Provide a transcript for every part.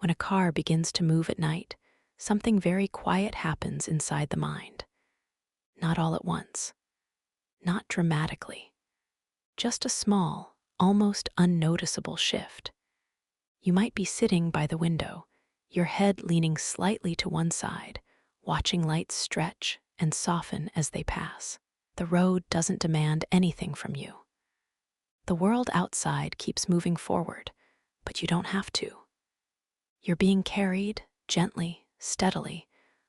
When a car begins to move at night, something very quiet happens inside the mind. Not all at once, not dramatically, just a small, almost unnoticeable shift. You might be sitting by the window, your head leaning slightly to one side, watching lights stretch and soften as they pass. The road doesn't demand anything from you. The world outside keeps moving forward, but you don't have to. You're being carried gently, steadily,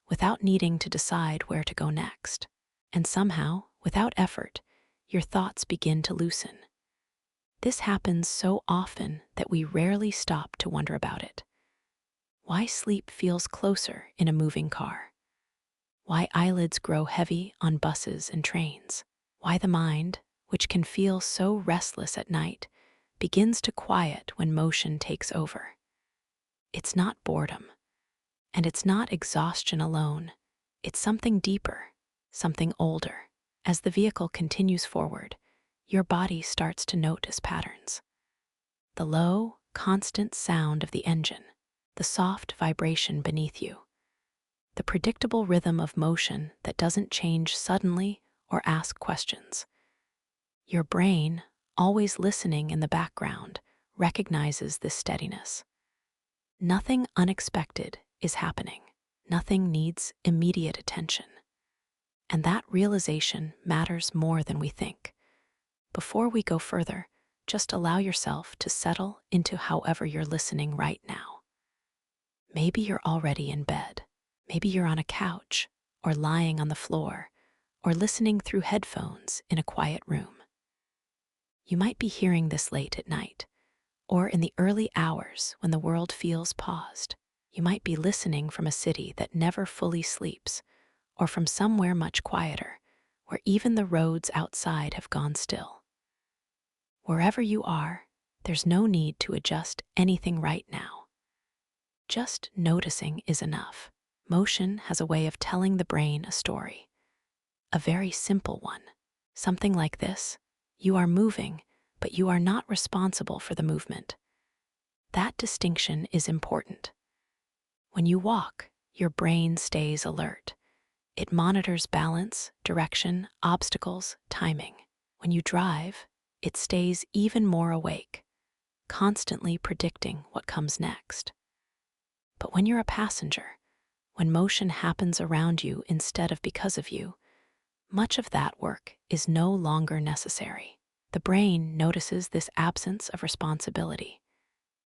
without needing to decide where to go next. And somehow, without effort, your thoughts begin to loosen. This happens so often that we rarely stop to wonder about it. Why sleep feels closer in a moving car. Why eyelids grow heavy on buses and trains. Why the mind, which can feel so restless at night, begins to quiet when motion takes over. It's not boredom, and it's not exhaustion alone. It's something deeper, something older. As the vehicle continues forward, your body starts to notice patterns. The low, constant sound of the engine, the soft vibration beneath you, the predictable rhythm of motion that doesn't change suddenly or ask questions. Your brain, always listening in the background, recognizes this steadiness. Nothing unexpected is happening. Nothing needs immediate attention. And that realization matters more than we think. Before we go further, just allow yourself to settle into however you're listening right now. Maybe you're already in bed. Maybe you're on a couch, or lying on the floor, or listening through headphones in a quiet room. You might be hearing this late at night, or in the early hours when the world feels paused. You might be listening from a city that never fully sleeps, or from somewhere much quieter, where even the roads outside have gone still. Wherever you are, there's no need to adjust anything right now. Just noticing is enough. Motion has a way of telling the brain a story. A very simple one. Something like this: you are moving, but you are not responsible for the movement. That distinction is important. When you walk, your brain stays alert. It monitors balance, direction, obstacles, timing. When you drive, it stays even more awake, constantly predicting what comes next. But when you're a passenger, when motion happens around you instead of because of you, much of that work is no longer necessary. The brain notices this absence of responsibility,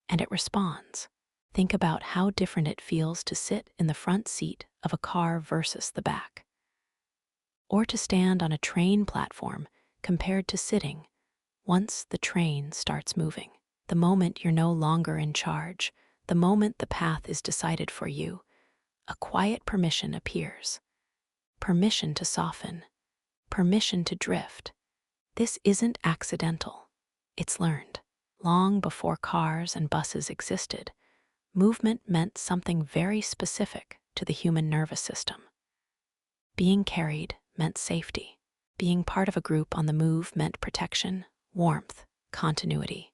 and it responds. Think about how different it feels to sit in the front seat of a car versus the back, or to stand on a train platform compared to sitting once the train starts moving. The moment you're no longer in charge, the moment the path is decided for you, a quiet permission appears. Permission to soften, permission to drift. This isn't accidental, it's learned. Long before cars and buses existed, movement meant something very specific to the human nervous system. Being carried meant safety. Being part of a group on the move meant protection, warmth, continuity.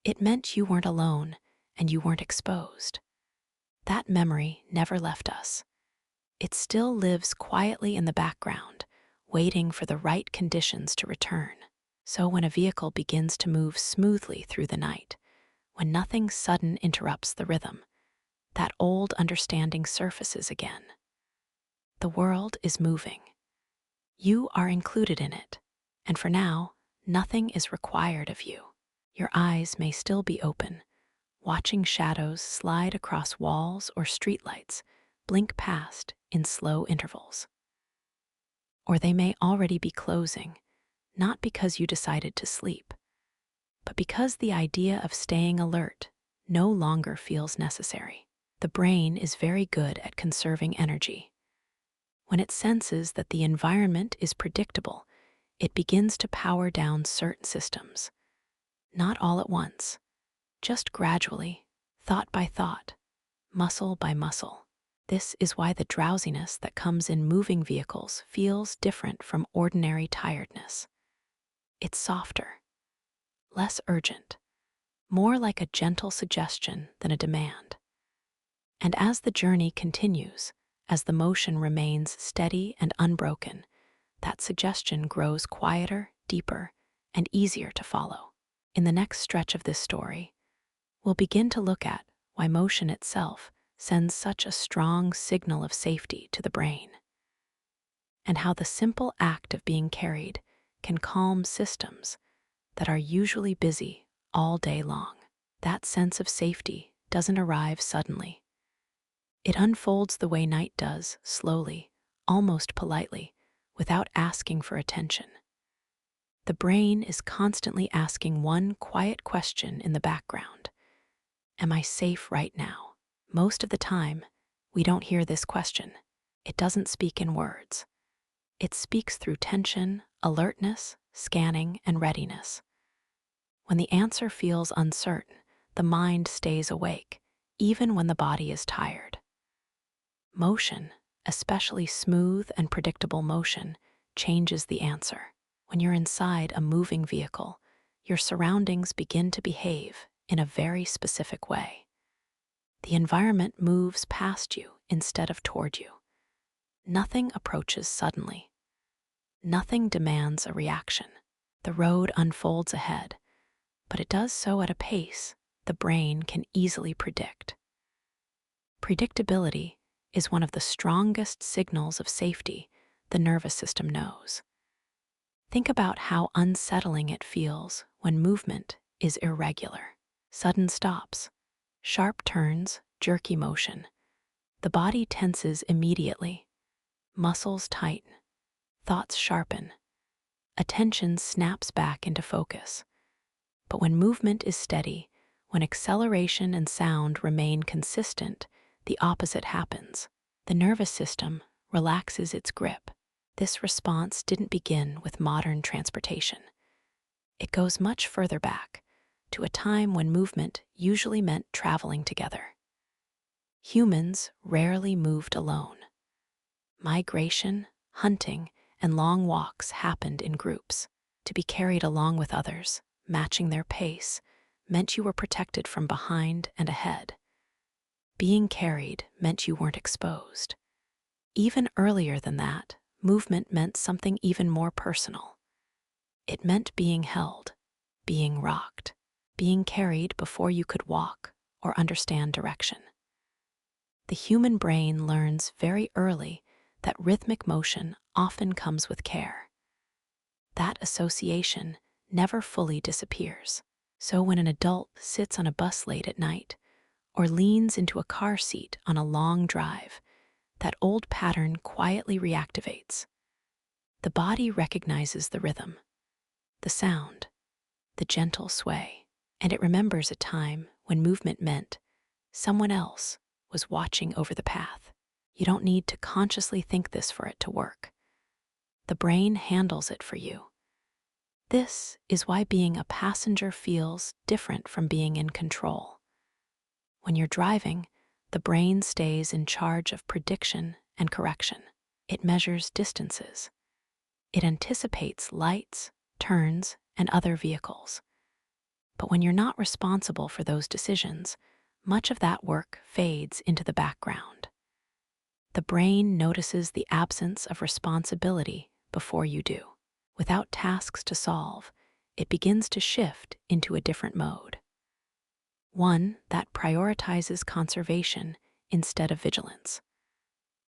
It meant you weren't alone and you weren't exposed. That memory never left us. It still lives quietly in the background, waiting for the right conditions to return. So when a vehicle begins to move smoothly through the night, when nothing sudden interrupts the rhythm, that old understanding surfaces again. The world is moving. You are included in it, and for now, nothing is required of you. Your eyes may still be open, watching shadows slide across walls or streetlights, blink past in slow intervals. Or they may already be closing, not because you decided to sleep, but because the idea of staying alert no longer feels necessary. The brain is very good at conserving energy. When it senses that the environment is predictable, it begins to power down certain systems. Not all at once, just gradually, thought by thought, muscle by muscle. This is why the drowsiness that comes in moving vehicles feels different from ordinary tiredness. It's softer, less urgent, more like a gentle suggestion than a demand. And as the journey continues, as the motion remains steady and unbroken, that suggestion grows quieter, deeper, and easier to follow. In the next stretch of this story, we'll begin to look at why motion itself sends such a strong signal of safety to the brain, and how the simple act of being carried can calm systems that are usually busy all day long. That sense of safety doesn't arrive suddenly. It unfolds the way night does, slowly, almost politely, without asking for attention. The brain is constantly asking one quiet question in the background. Am I safe right now? Most of the time, we don't hear this question. It doesn't speak in words. It speaks through tension, alertness, scanning, and readiness. When the answer feels uncertain, the mind stays awake, even when the body is tired. Motion, especially smooth and predictable motion, changes the answer. When you're inside a moving vehicle, your surroundings begin to behave in a very specific way. The environment moves past you instead of toward you. Nothing approaches suddenly. Nothing demands a reaction. The road unfolds ahead, but it does so at a pace the brain can easily predict. Predictability is one of the strongest signals of safety the nervous system knows. Think about how unsettling it feels when movement is irregular. Sudden stops, sharp turns, jerky motion. The body tenses immediately. Muscles tighten. Thoughts sharpen. Attention snaps back into focus. But when movement is steady, when acceleration and sound remain consistent, the opposite happens. The nervous system relaxes its grip. This response didn't begin with modern transportation. It goes much further back, to a time when movement usually meant traveling together. Humans rarely moved alone. Migration, hunting, and long walks happened in groups. To be carried along with others, matching their pace, meant you were protected from behind and ahead. Being carried meant you weren't exposed. Even earlier than that, movement meant something even more personal. It meant being held, being rocked, being carried before you could walk or understand direction. The human brain learns very early that rhythmic motion often comes with care. That association never fully disappears. So when an adult sits on a bus late at night or leans into a car seat on a long drive, that old pattern quietly reactivates. The body recognizes the rhythm, the sound, the gentle sway, and it remembers a time when movement meant someone else was watching over the path. You don't need to consciously think this for it to work. The brain handles it for you. This is why being a passenger feels different from being in control. When you're driving, the brain stays in charge of prediction and correction. It measures distances. It anticipates lights, turns, and other vehicles. But when you're not responsible for those decisions, much of that work fades into the background. The brain notices the absence of responsibility before you do. Without tasks to solve, it begins to shift into a different mode. One that prioritizes conservation instead of vigilance.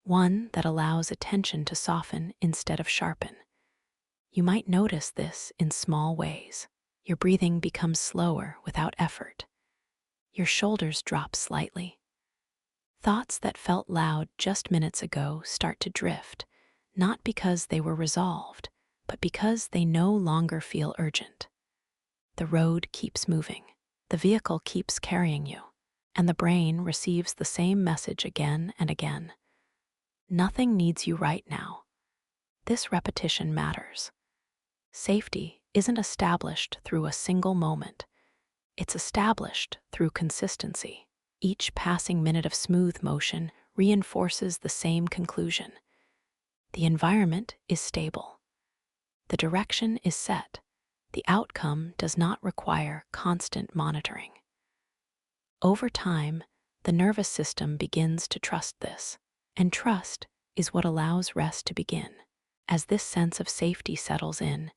One that allows attention to soften instead of sharpen. You might notice this in small ways. Your breathing becomes slower without effort. Your shoulders drop slightly. Thoughts that felt loud just minutes ago start to drift, not because they were resolved, but because they no longer feel urgent. The road keeps moving. The vehicle keeps carrying you, and the brain receives the same message again and again. Nothing needs you right now. This repetition matters. Safety isn't established through a single moment. It's established through consistency. Each passing minute of smooth motion reinforces the same conclusion. The environment is stable. The direction is set. The outcome does not require constant monitoring. Over time, The nervous system begins to trust this, and trust is what allows rest to begin. As this sense of safety settles in,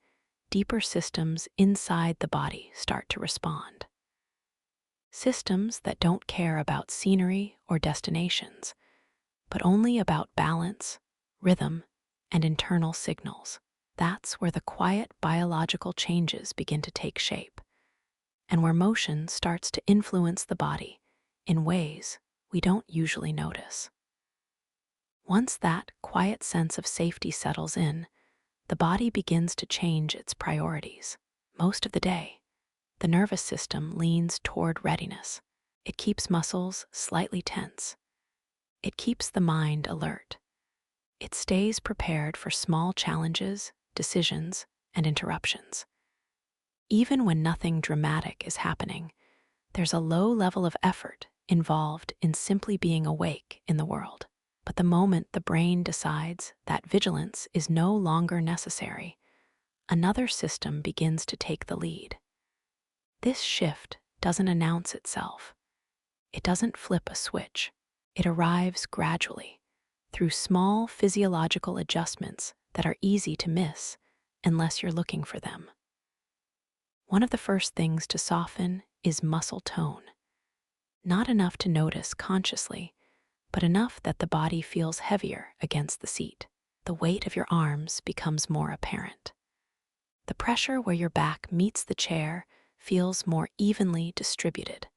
deeper systems inside the body start to respond. Systems that don't care about scenery or destinations, but only about balance, rhythm, and internal signals. That's where the quiet biological changes begin to take shape, and where motion starts to influence the body in ways we don't usually notice. Once that quiet sense of safety settles in, the body begins to change its priorities. Most of the day, the nervous system leans toward readiness. It keeps muscles slightly tense. It keeps the mind alert. It stays prepared for small challenges, decisions, and interruptions. Even when nothing dramatic is happening, there's a low level of effort involved in simply being awake in the world. But the moment the brain decides that vigilance is no longer necessary, another system begins to take the lead. This shift doesn't announce itself. It doesn't flip a switch. It arrives gradually, through small physiological adjustments that are easy to miss unless you're looking for them. One of the first things to soften is muscle tone. Not enough to notice consciously, but enough that the body feels heavier against the seat. The weight of your arms becomes more apparent. The pressure where your back meets the chair feels more evenly distributed.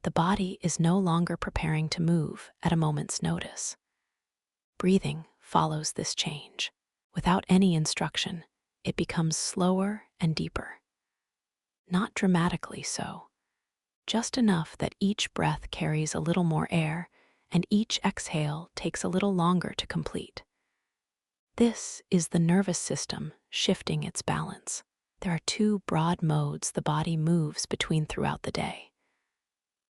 The body is no longer preparing to move at a moment's notice. Breathing follows this change. Without any instruction, it becomes slower and deeper. Not dramatically so, just enough that each breath carries a little more air and each exhale takes a little longer to complete. This is the nervous system shifting its balance. There are two broad modes the body moves between throughout the day.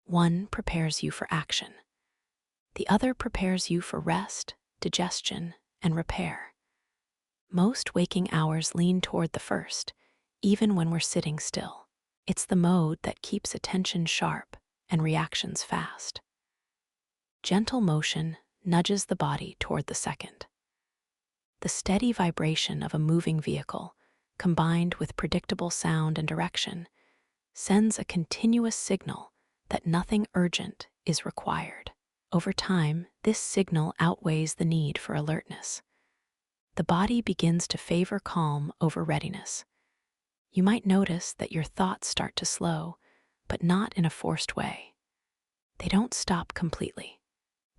One prepares you for action. The other prepares you for rest, digestion, and repair. Most waking hours lean toward the first, even when we're sitting still. It's the mode that keeps attention sharp and reactions fast. Gentle motion nudges the body toward the second. The steady vibration of a moving vehicle, combined with predictable sound and direction, sends a continuous signal that nothing urgent is required. Over time, this signal outweighs the need for alertness. The body begins to favor calm over readiness. You might notice that your thoughts start to slow, but not in a forced way. They don't stop completely.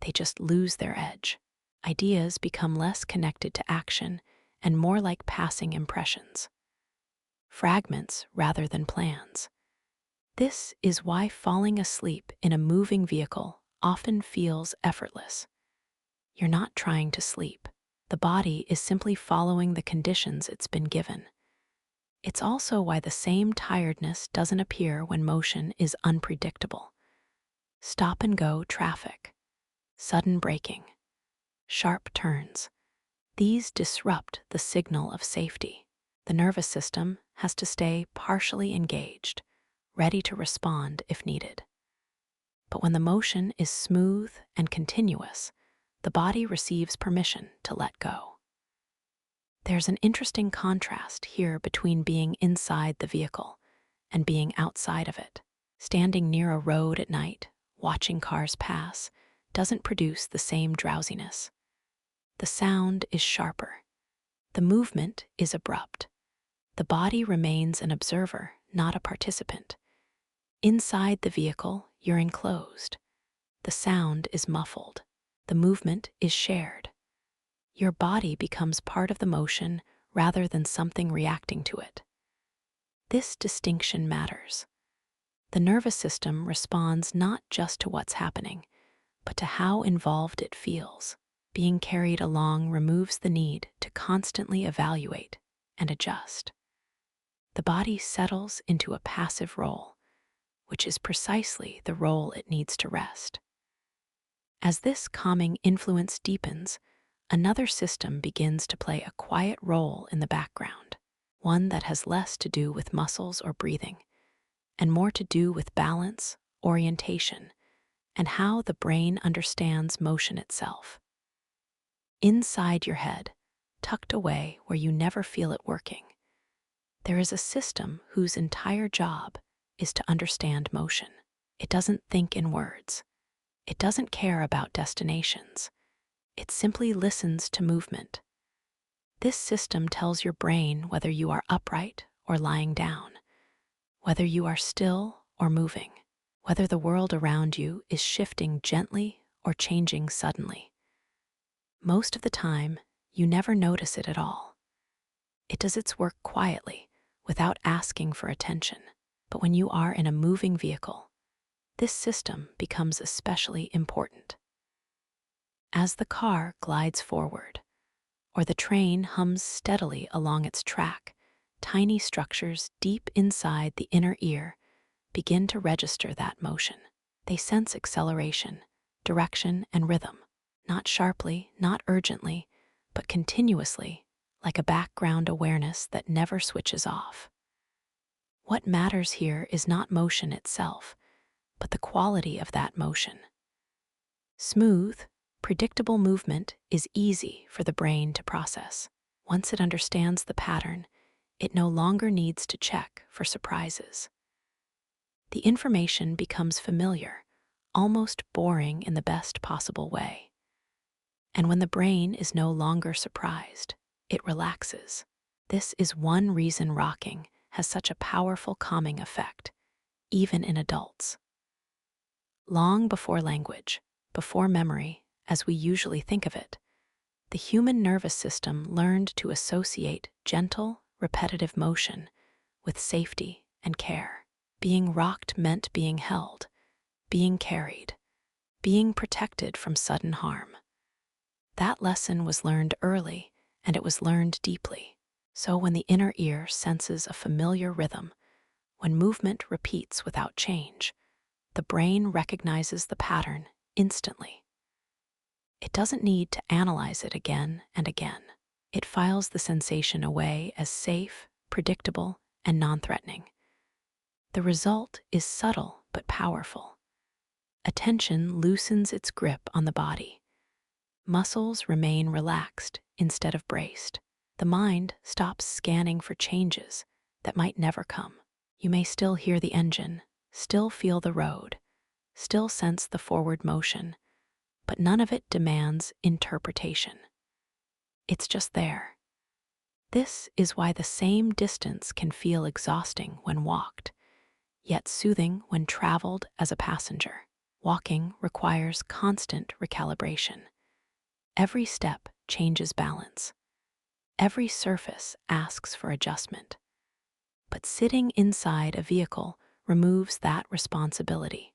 They just lose their edge. Ideas become less connected to action and more like passing impressions. Fragments rather than plans. This is why falling asleep in a moving vehicle often feels effortless. You're not trying to sleep. The body is simply following the conditions it's been given. It's also why the same tiredness doesn't appear when motion is unpredictable. Stop-and-go traffic, sudden braking, sharp turns. These disrupt the signal of safety. The nervous system has to stay partially engaged, ready to respond if needed. But when the motion is smooth and continuous, the body receives permission to let go. There's an interesting contrast here between being inside the vehicle and being outside of it. Standing near a road at night, watching cars pass, doesn't produce the same drowsiness. The sound is sharper. The movement is abrupt. The body remains an observer, not a participant. Inside the vehicle, you're enclosed. The sound is muffled. The movement is shared. Your body becomes part of the motion rather than something reacting to it. This distinction matters. The nervous system responds not just to what's happening, but to how involved it feels. Being carried along removes the need to constantly evaluate and adjust. The body settles into a passive role, which is precisely the role it needs to rest. As this calming influence deepens, another system begins to play a quiet role in the background, one that has less to do with muscles or breathing, and more to do with balance, orientation, and how the brain understands motion itself. Inside your head, tucked away where you never feel it working, there is a system whose entire job is to understand motion. It doesn't think in words. It doesn't care about destinations. It simply listens to movement. This system tells your brain whether you are upright or lying down, whether you are still or moving, whether the world around you is shifting gently or changing suddenly. Most of the time, you never notice it at all. It does its work quietly, without asking for attention. But when you are in a moving vehicle, this system becomes especially important. As the car glides forward, or the train hums steadily along its track, tiny structures deep inside the inner ear begin to register that motion. They sense acceleration, direction, and rhythm, not sharply, not urgently, but continuously, like a background awareness that never switches off. What matters here is not motion itself, but the quality of that motion. Smooth, predictable movement is easy for the brain to process. Once it understands the pattern, it no longer needs to check for surprises. The information becomes familiar, almost boring in the best possible way. And when the brain is no longer surprised, it relaxes. This is one reason rocking has such a powerful calming effect, even in adults. Long before language, before memory, as we usually think of it, the human nervous system learned to associate gentle, repetitive motion with safety and care. Being rocked meant being held, being carried, being protected from sudden harm. That lesson was learned early, and it was learned deeply. So when the inner ear senses a familiar rhythm, when movement repeats without change, the brain recognizes the pattern instantly. It doesn't need to analyze it again and again. It files the sensation away as safe, predictable, and non-threatening. The result is subtle but powerful. Attention loosens its grip on the body. Muscles remain relaxed instead of braced. The mind stops scanning for changes that might never come. You may still hear the engine, still feel the road, still sense the forward motion, but none of it demands interpretation. It's just there. This is why the same distance can feel exhausting when walked, yet soothing when traveled as a passenger. Walking requires constant recalibration. Every step changes balance. Every surface asks for adjustment. But sitting inside a vehicle removes that responsibility.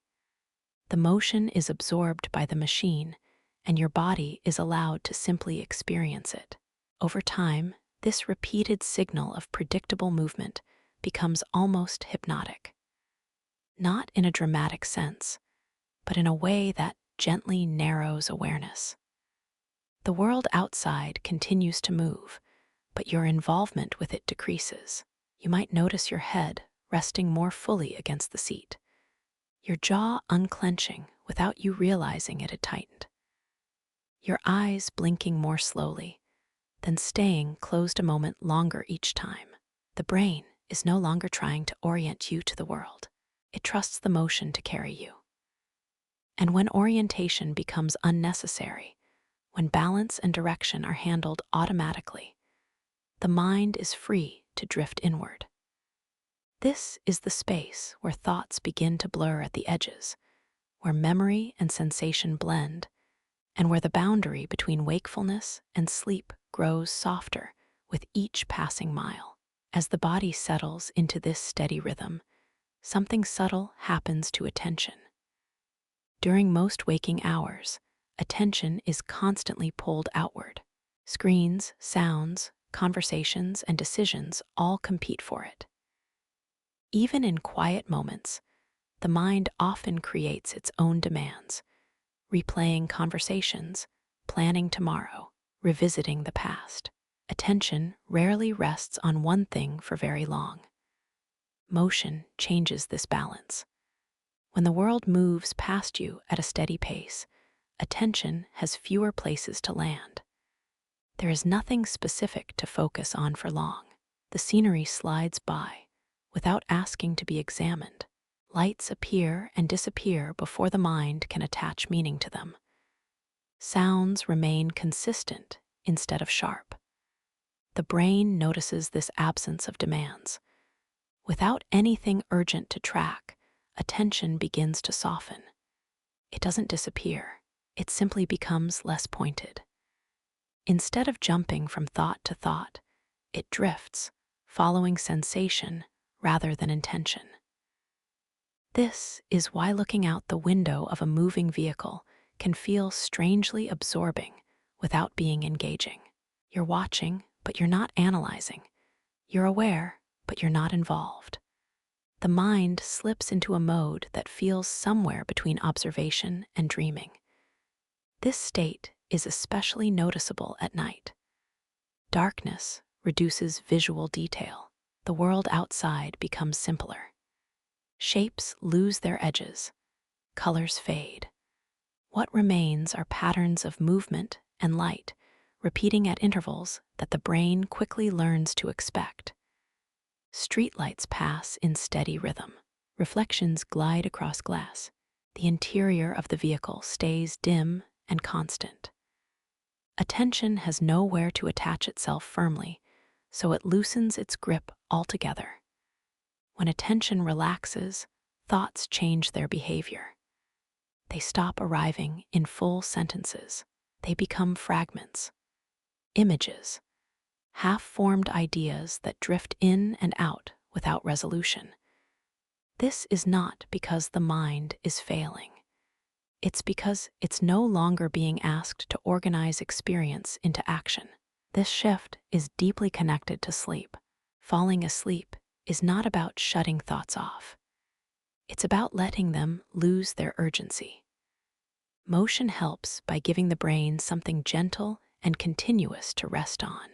The motion is absorbed by the machine, and your body is allowed to simply experience it. Over time, this repeated signal of predictable movement becomes almost hypnotic. Not in a dramatic sense, but in a way that gently narrows awareness. The world outside continues to move, but your involvement with it decreases. You might notice your head resting more fully against the seat, your jaw unclenching without you realizing it had tightened, your eyes blinking more slowly, then staying closed a moment longer each time. The brain is no longer trying to orient you to the world. It trusts the motion to carry you. And when orientation becomes unnecessary, when balance and direction are handled automatically, the mind is free to drift inward. This is the space where thoughts begin to blur at the edges, where memory and sensation blend, and where the boundary between wakefulness and sleep grows softer with each passing mile. As the body settles into this steady rhythm, something subtle happens to attention. During most waking hours, attention is constantly pulled outward. Screens, sounds, conversations, and decisions all compete for it. Even in quiet moments, the mind often creates its own demands, replaying conversations, planning tomorrow, revisiting the past. Attention rarely rests on one thing for very long. Motion changes this balance. When the world moves past you at a steady pace, attention has fewer places to land. There is nothing specific to focus on for long. The scenery slides by without asking to be examined. Lights appear and disappear before the mind can attach meaning to them. Sounds remain consistent instead of sharp. The brain notices this absence of demands. Without anything urgent to track, attention begins to soften. It doesn't disappear. It simply becomes less pointed. Instead of jumping from thought to thought, it drifts, following sensation rather than intention. This is why looking out the window of a moving vehicle can feel strangely absorbing without being engaging. You're watching, but you're not analyzing. You're aware, but you're not involved. The mind slips into a mode that feels somewhere between observation and dreaming. This state is especially noticeable at night. Darkness reduces visual detail. The world outside becomes simpler. Shapes lose their edges. Colors fade. What remains are patterns of movement and light, repeating at intervals that the brain quickly learns to expect. Streetlights pass in steady rhythm. Reflections glide across glass. The interior of the vehicle stays dim and constant. Attention has nowhere to attach itself firmly, so it loosens its grip altogether. When attention relaxes, thoughts change their behavior. They stop arriving in full sentences. They become fragments, images, half-formed ideas that drift in and out without resolution. This is not because the mind is failing. It's because it's no longer being asked to organize experience into action. This shift is deeply connected to sleep. Falling asleep is not about shutting thoughts off. It's about letting them lose their urgency. Motion helps by giving the brain something gentle and continuous to rest on,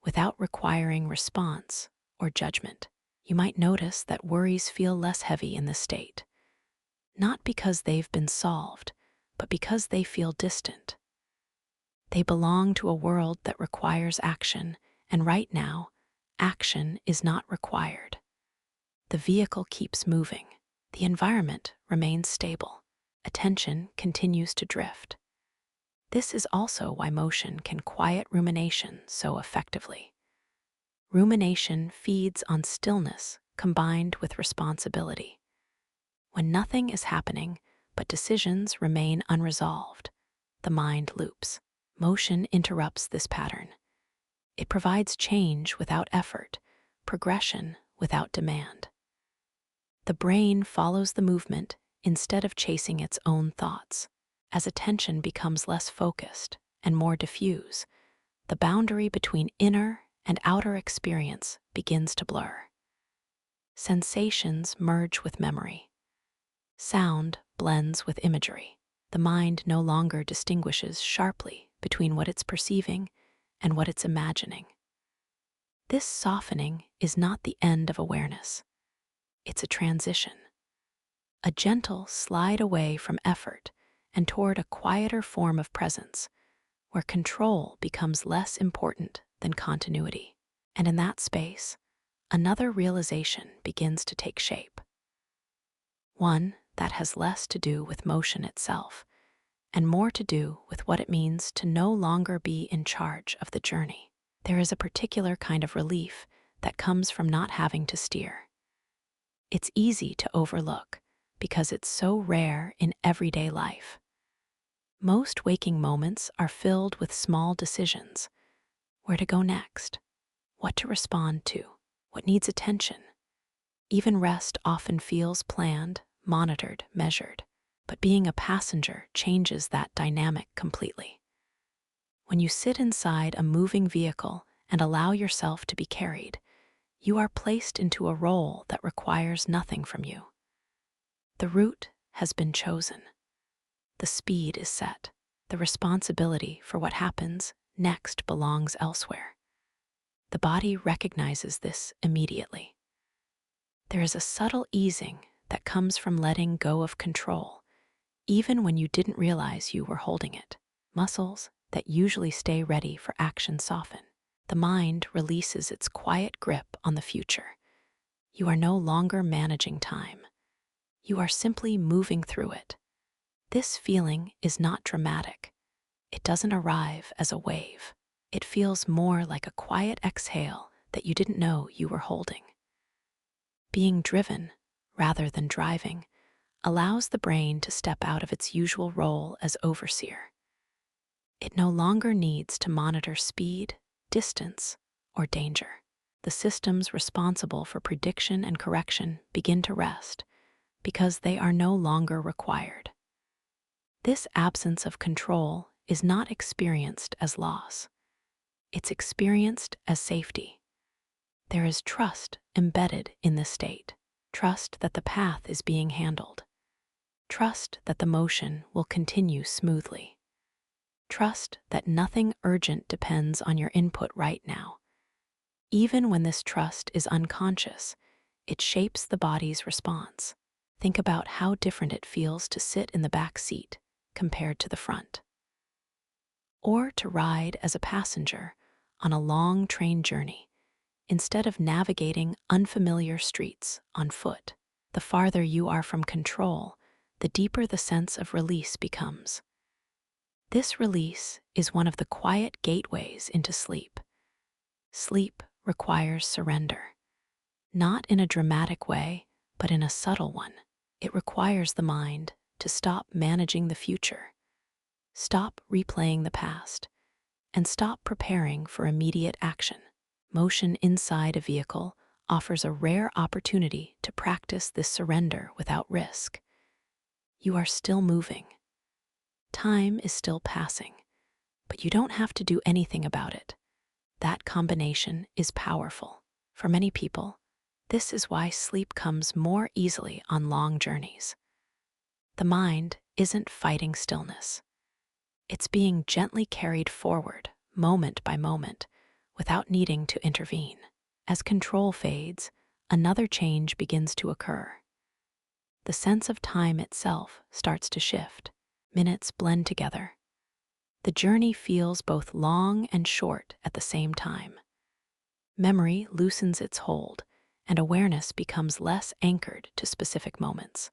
without requiring response or judgment. You might notice that worries feel less heavy in this state, not because they've been solved, but because they feel distant. They belong to a world that requires action, and right now, action is not required. The vehicle keeps moving. The environment remains stable. Attention continues to drift. This is also why motion can quiet rumination so effectively. Rumination feeds on stillness combined with responsibility. When nothing is happening, but decisions remain unresolved, the mind loops. Motion interrupts this pattern. It provides change without effort, progression without demand. The brain follows the movement instead of chasing its own thoughts. As attention becomes less focused and more diffuse, the boundary between inner and outer experience begins to blur. Sensations merge with memory. Sound blends with imagery. The mind no longer distinguishes sharply between what it's perceiving and what it's imagining. This softening is not the end of awareness. It's a transition. A gentle slide away from effort and toward a quieter form of presence, where control becomes less important than continuity. And in that space, another realization begins to take shape. One that has less to do with motion itself and more to do with what it means to no longer be in charge of the journey. There is a particular kind of relief that comes from not having to steer. It's easy to overlook because it's so rare in everyday life. Most waking moments are filled with small decisions: where to go next, what to respond to, what needs attention. Even rest often feels planned, monitored, measured, but being a passenger changes that dynamic completely. When you sit inside a moving vehicle and allow yourself to be carried, you are placed into a role that requires nothing from you. The route has been chosen. The speed is set. The responsibility for what happens next belongs elsewhere. The body recognizes this immediately. There is a subtle easing that comes from letting go of control, even when you didn't realize you were holding it. Muscles that usually stay ready for action soften. The mind releases its quiet grip on the future. You are no longer managing time. You are simply moving through it. This feeling is not dramatic. It doesn't arrive as a wave. It feels more like a quiet exhale that you didn't know you were holding. Being driven, rather than driving, allows the brain to step out of its usual role as overseer. It no longer needs to monitor speed, distance, or danger. The systems responsible for prediction and correction begin to rest because they are no longer required. This absence of control is not experienced as loss. It's experienced as safety. There is trust embedded in this state. Trust that the path is being handled. Trust that the motion will continue smoothly. Trust that nothing urgent depends on your input right now. Even when this trust is unconscious, it shapes the body's response. Think about how different it feels to sit in the back seat compared to the front, or to ride as a passenger on a long train journey instead of navigating unfamiliar streets on foot. The farther you are from control, the deeper the sense of release becomes. This release is one of the quiet gateways into sleep. Sleep requires surrender, not in a dramatic way, but in a subtle one. It requires the mind to stop managing the future, stop replaying the past, and stop preparing for immediate action. Motion inside a vehicle offers a rare opportunity to practice this surrender without risk. You are still moving. Time is still passing, but you don't have to do anything about it. That combination is powerful. For many people, this is why sleep comes more easily on long journeys. The mind isn't fighting stillness. It's being gently carried forward, moment by moment, without needing to intervene. As control fades, another change begins to occur. The sense of time itself starts to shift. Minutes blend together. The journey feels both long and short at the same time. Memory loosens its hold, and awareness becomes less anchored to specific moments.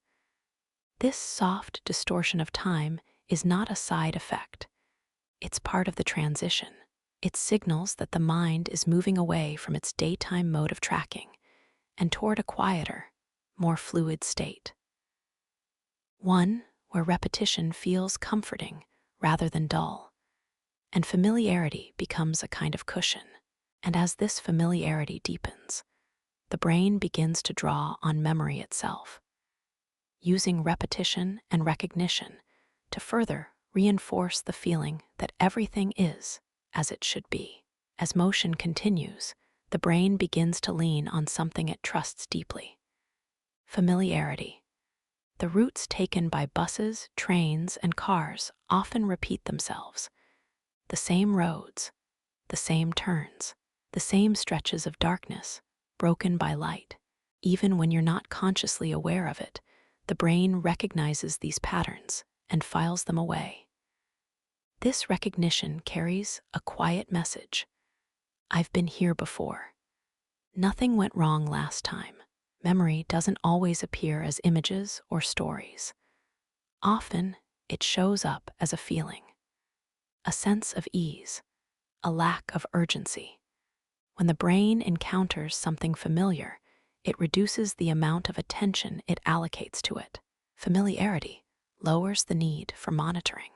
This soft distortion of time is not a side effect. It's part of the transition. It signals that the mind is moving away from its daytime mode of tracking and toward a quieter, more fluid state. One where repetition feels comforting rather than dull, and familiarity becomes a kind of cushion. And as this familiarity deepens, the brain begins to draw on memory itself, using repetition and recognition to further reinforce the feeling that everything is as it should be. As motion continues, the brain begins to lean on something it trusts deeply: familiarity. The routes taken by buses, trains, and cars often repeat themselves. The same roads, the same turns, the same stretches of darkness, broken by light. Even when you're not consciously aware of it, the brain recognizes these patterns and files them away. This recognition carries a quiet message: I've been here before. Nothing went wrong last time. Memory doesn't always appear as images or stories. Often, it shows up as a feeling, a sense of ease, a lack of urgency. When the brain encounters something familiar, it reduces the amount of attention it allocates to it. Familiarity lowers the need for monitoring.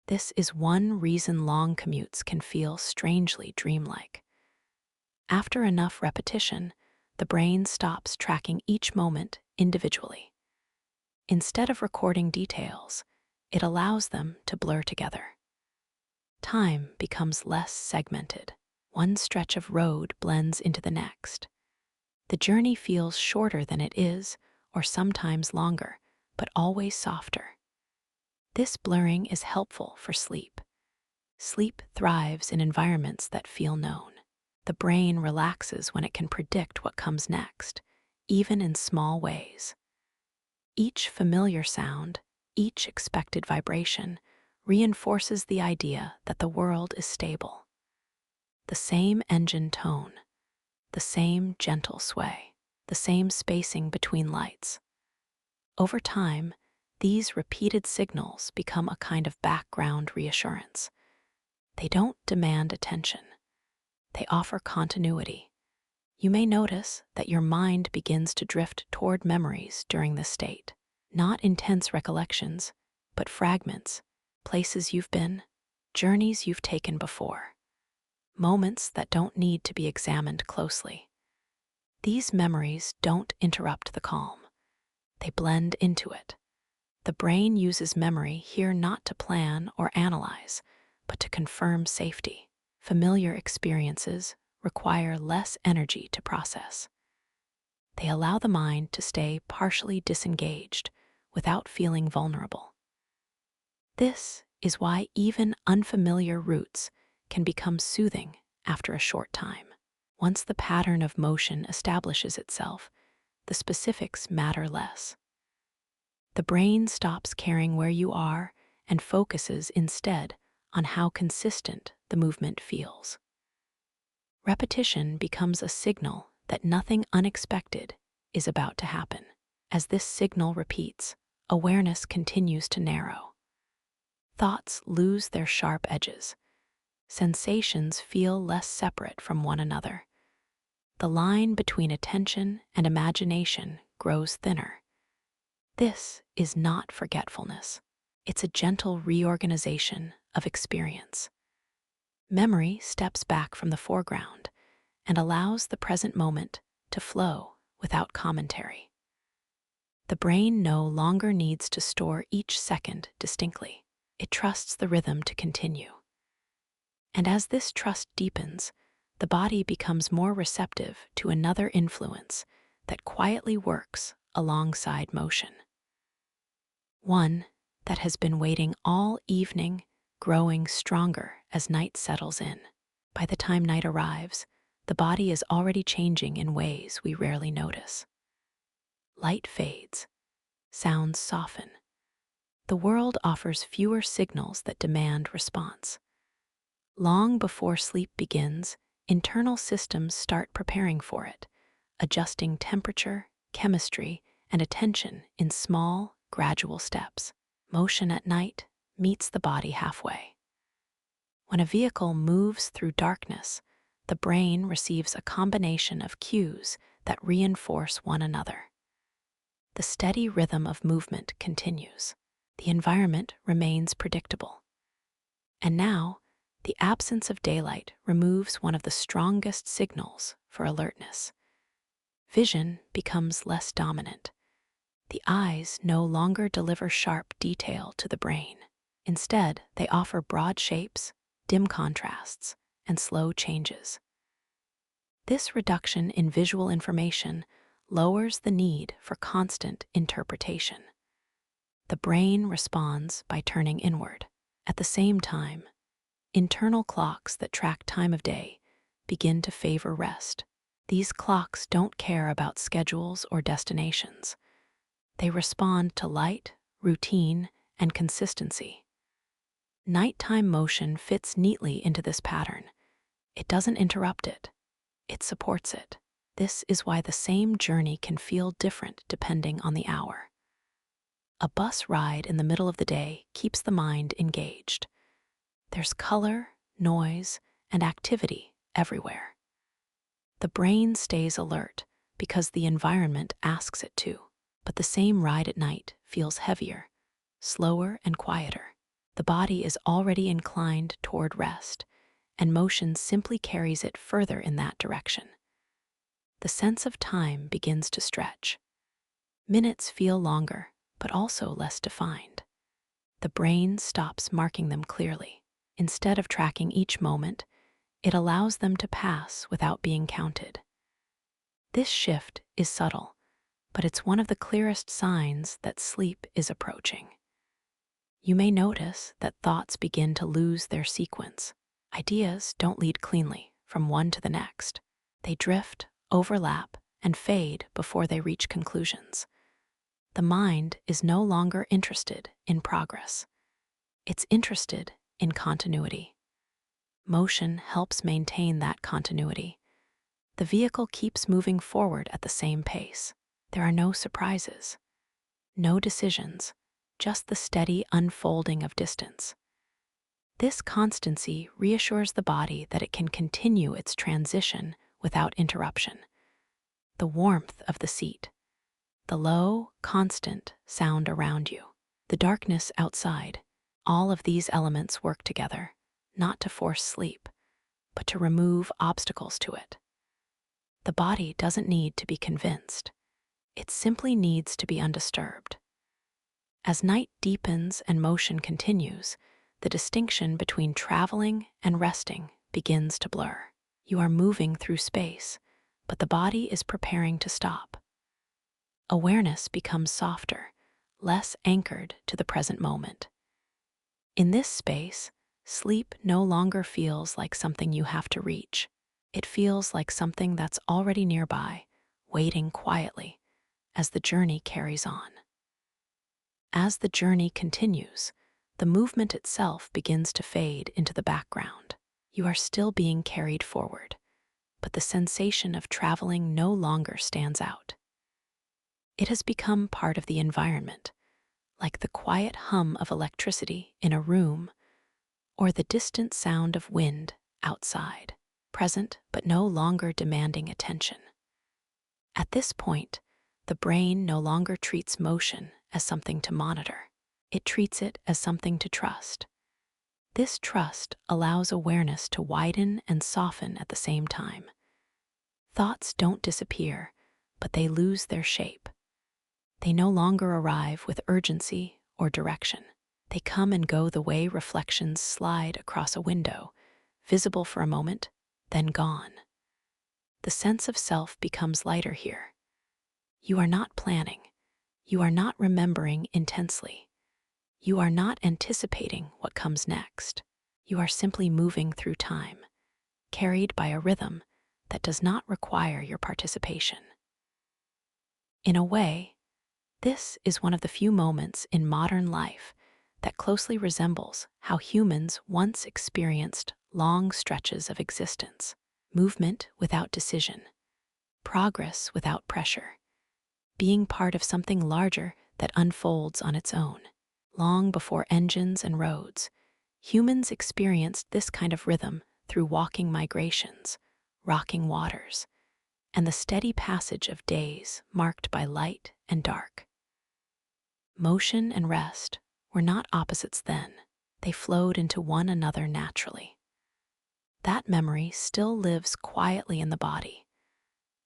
This is one reason long commutes can feel strangely dreamlike. After enough repetition, the brain stops tracking each moment individually. Instead of recording details, it allows them to blur together. Time becomes less segmented. One stretch of road blends into the next. The journey feels shorter than it is, or sometimes longer, but always softer. This blurring is helpful for sleep. Sleep thrives in environments that feel known. The brain relaxes when it can predict what comes next, even in small ways. Each familiar sound, each expected vibration, reinforces the idea that the world is stable. The same engine tone, the same gentle sway, the same spacing between lights. Over time, these repeated signals become a kind of background reassurance. They don't demand attention. They offer continuity. You may notice that your mind begins to drift toward memories during this state. Not intense recollections, but fragments, places you've been, journeys you've taken before, moments that don't need to be examined closely. These memories don't interrupt the calm. They blend into it. The brain uses memory here not to plan or analyze, but to confirm safety. Familiar experiences require less energy to process. They allow the mind to stay partially disengaged without feeling vulnerable. This is why even unfamiliar routes can become soothing after a short time. Once the pattern of motion establishes itself, the specifics matter less. The brain stops caring where you are and focuses instead on how consistent the movement feels. Repetition becomes a signal that nothing unexpected is about to happen. As this signal repeats, awareness continues to narrow. Thoughts lose their sharp edges. Sensations feel less separate from one another. The line between attention and imagination grows thinner. This is not forgetfulness. It's a gentle reorganization of experience. Memory steps back from the foreground and allows the present moment to flow without commentary. The brain no longer needs to store each second distinctly. It trusts the rhythm to continue. And as this trust deepens, the body becomes more receptive to another influence that quietly works alongside motion. One that has been waiting all evening, growing stronger as night settles in. By the time night arrives, the body is already changing in ways we rarely notice. Light fades, sounds soften. The world offers fewer signals that demand response. Long before sleep begins, internal systems start preparing for it, adjusting temperature, chemistry, and attention in small, gradual steps. Motion at night meets the body halfway. When a vehicle moves through darkness, the brain receives a combination of cues that reinforce one another. The steady rhythm of movement continues. The environment remains predictable. And now, the absence of daylight removes one of the strongest signals for alertness. Vision becomes less dominant. The eyes no longer deliver sharp detail to the brain. Instead, they offer broad shapes, dim contrasts, and slow changes. This reduction in visual information lowers the need for constant interpretation. The brain responds by turning inward. At the same time, internal clocks that track time of day begin to favor rest. These clocks don't care about schedules or destinations. They respond to light, routine, and consistency. Nighttime motion fits neatly into this pattern. It doesn't interrupt it. It supports it. This is why the same journey can feel different depending on the hour. A bus ride in the middle of the day keeps the mind engaged. There's color, noise, and activity everywhere. The brain stays alert because the environment asks it to, but the same ride at night feels heavier, slower, and quieter. The body is already inclined toward rest, and motion simply carries it further in that direction. The sense of time begins to stretch. Minutes feel longer, but also less defined. The brain stops marking them clearly. Instead of tracking each moment, it allows them to pass without being counted. This shift is subtle, but it's one of the clearest signs that sleep is approaching. You may notice that thoughts begin to lose their sequence. Ideas don't lead cleanly from one to the next. They drift, overlap, and fade before they reach conclusions. The mind is no longer interested in progress. It's interested in continuity. Motion helps maintain that continuity. The vehicle keeps moving forward at the same pace. There are no surprises, no decisions, just the steady unfolding of distance. This constancy reassures the body that it can continue its transition without interruption. The warmth of the seat, the low, constant sound around you, the darkness outside, all of these elements work together, not to force sleep, but to remove obstacles to it. The body doesn't need to be convinced. It simply needs to be undisturbed. As night deepens and motion continues, the distinction between traveling and resting begins to blur. You are moving through space, but the body is preparing to stop. Awareness becomes softer, less anchored to the present moment. In this space, sleep no longer feels like something you have to reach. It feels like something that's already nearby, waiting quietly as the journey carries on. As the journey continues, the movement itself begins to fade into the background. You are still being carried forward, but the sensation of traveling no longer stands out. It has become part of the environment, like the quiet hum of electricity in a room or the distant sound of wind outside, present but no longer demanding attention. At this point, the brain no longer treats motion as something to monitor. It treats it as something to trust. This trust allows awareness to widen and soften at the same time. Thoughts don't disappear, but they lose their shape. They no longer arrive with urgency or direction. They come and go the way reflections slide across a window, visible for a moment, then gone. The sense of self becomes lighter here. You are not planning. You are not remembering intensely. You are not anticipating what comes next. You are simply moving through time, carried by a rhythm that does not require your participation. In a way, this is one of the few moments in modern life that closely resembles how humans once experienced long stretches of existence, movement without decision, progress without pressure, being part of something larger that unfolds on its own. Long before engines and roads, humans experienced this kind of rhythm through walking migrations, rocking waters, and the steady passage of days marked by light and dark. Motion and rest were not opposites then. They flowed into one another naturally. That memory still lives quietly in the body.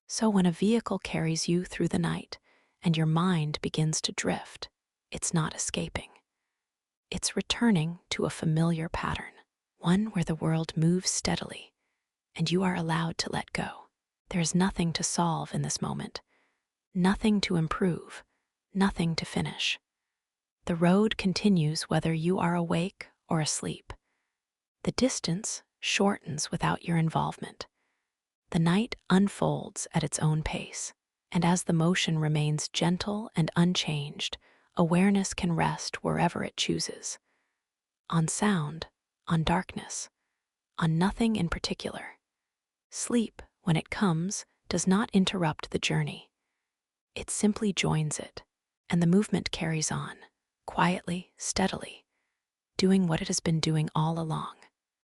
So when a vehicle carries you through the night and your mind begins to drift, it's not escaping. It's returning to a familiar pattern, one where the world moves steadily and you are allowed to let go. There is nothing to solve in this moment, nothing to improve, nothing to finish. The road continues whether you are awake or asleep. The distance shortens without your involvement. The night unfolds at its own pace, and as the motion remains gentle and unchanged, awareness can rest wherever it chooses. On sound, on darkness, on nothing in particular. Sleep, when it comes, does not interrupt the journey. It simply joins it, and the movement carries on, quietly, steadily, doing what it has been doing all along.